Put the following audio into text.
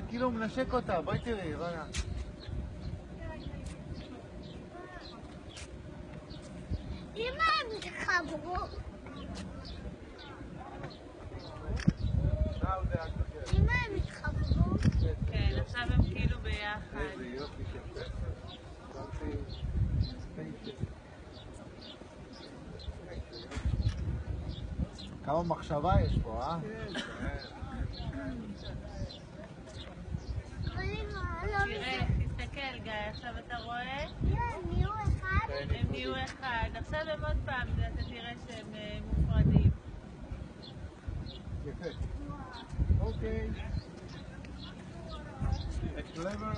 כאילו הוא מנשק אותה, בואי תראי, רגע. אמא, הם התחברו. אמא, הם התחברו. כן, עכשיו הם כאילו ביחד. איזה יופי של כמה מחשבה יש פה, אה? תראה, תסתכל גיא, עכשיו אתה רואה? הם נהיו אחד. הם נהיו אחד. עכשיו הם עוד פעם, אתה תראה שהם מופרדים. יפה. אוקיי. A clever